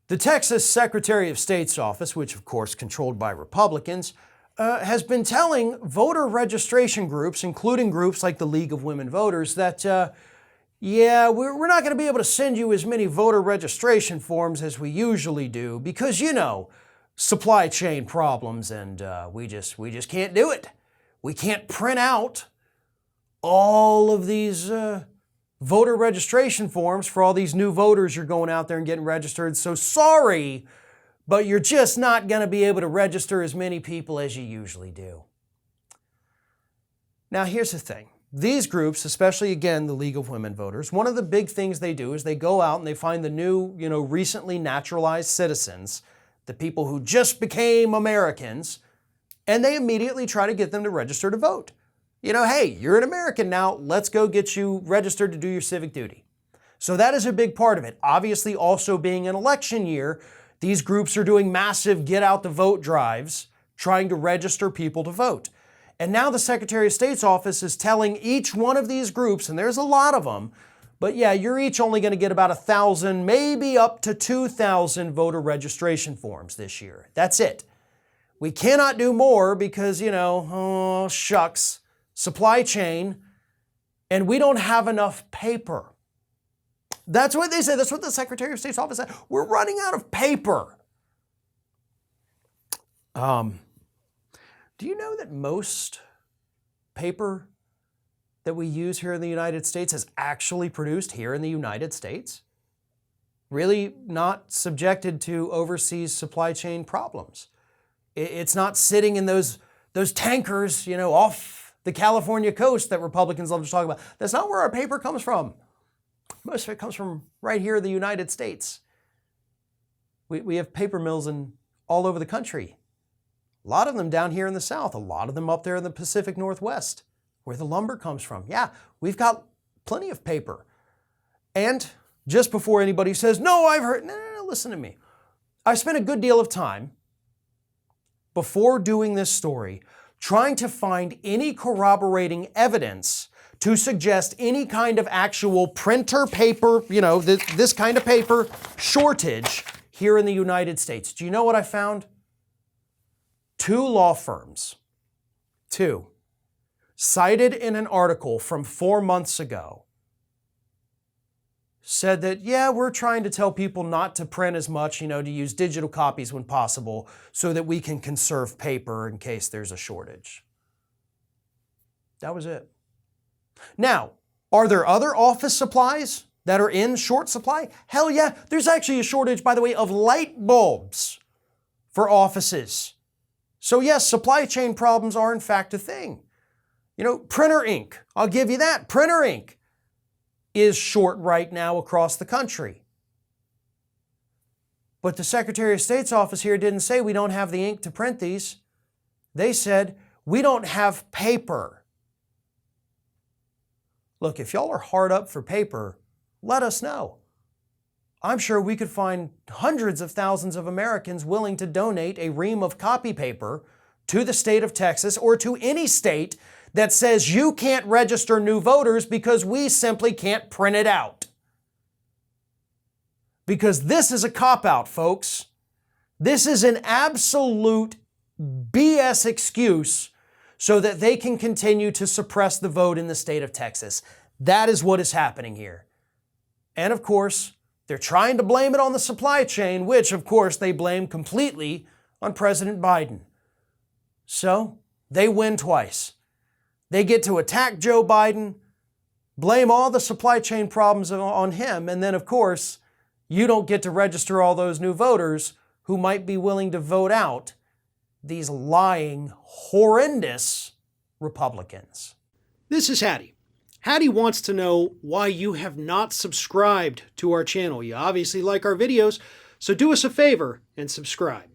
The Texas Secretary of State's office, which of course controlled by Republicans, has been telling voter registration groups, including groups like the League of Women Voters, that yeah, we're not going to be able to send you as many voter registration forms as we usually do because, you know, supply chain problems, and we just can't do it. We can't print out all of these voter registration forms for all these new voters you're going out there and getting registered. So sorry, but you're just not going to be able to register as many people as you usually do. Now, here's the thing. These groups, especially, again, the League of Women Voters, one of the big things they do is they go out and they find the new, recently naturalized citizens, the people who just became Americans, and they immediately try to get them to register to vote. Hey, you're an American now, let's go get you registered to do your civic duty. So that is a big part of it. Obviously, also being an election year, these groups are doing massive get out the vote drives, trying to register people to vote. And now the Secretary of State's office is telling each one of these groups, and there's a lot of them, but yeah, you're each only going to get about 1,000, maybe up to 2,000 voter registration forms this year. That's it. We cannot do more because, oh shucks, supply chain, and we don't have enough paper. That's what they said. That's what the Secretary of State's office said. We're running out of paper. Do you know that most paper that we use here in the United States is actually produced here in the United States? Really not subjected to overseas supply chain problems. It's not sitting in those tankers, off the California coast that Republicans love to talk about. That's not where our paper comes from. Most of it comes from right here in the United States. We have paper mills all over the country. A lot of them down here in the South, a lot of them up there in the Pacific Northwest, where the lumber comes from. Yeah, we've got plenty of paper. And just before anybody says, no, I've heard, no, listen to me. I spent a good deal of time before doing this story trying to find any corroborating evidence to suggest any kind of actual printer paper, this kind of paper shortage here in the United States. Do you know what I found? 2 law firms, cited in an article from 4 months ago, said that, yeah, we're trying to tell people not to print as much, to use digital copies when possible so that we can conserve paper in case there's a shortage. That was it. Now, are there other office supplies that are in short supply? Hell yeah. There's actually a shortage, by the way, of light bulbs for offices. So yes, supply chain problems are in fact a thing. Printer ink, I'll give you that. Printer ink is short right now across the country. But the Secretary of State's office here didn't say we don't have the ink to print these. They said we don't have paper. Look, if y'all are hard up for paper, let us know. I'm sure we could find hundreds of thousands of Americans willing to donate a ream of copy paper to the state of Texas or to any state that says you can't register new voters because we simply can't print it out. Because this is a cop-out, folks. This is an absolute BS excuse so that they can continue to suppress the vote in the state of Texas. That is what is happening here. And of course, they're trying to blame it on the supply chain, which of course they blame completely on President Biden. So they win twice. They get to attack Joe Biden, blame all the supply chain problems on him, and then of course, you don't get to register all those new voters who might be willing to vote out these lying, horrendous Republicans. This is Hattie. Hattie wants to know why you have not subscribed to our channel. You obviously like our videos, so do us a favor and subscribe.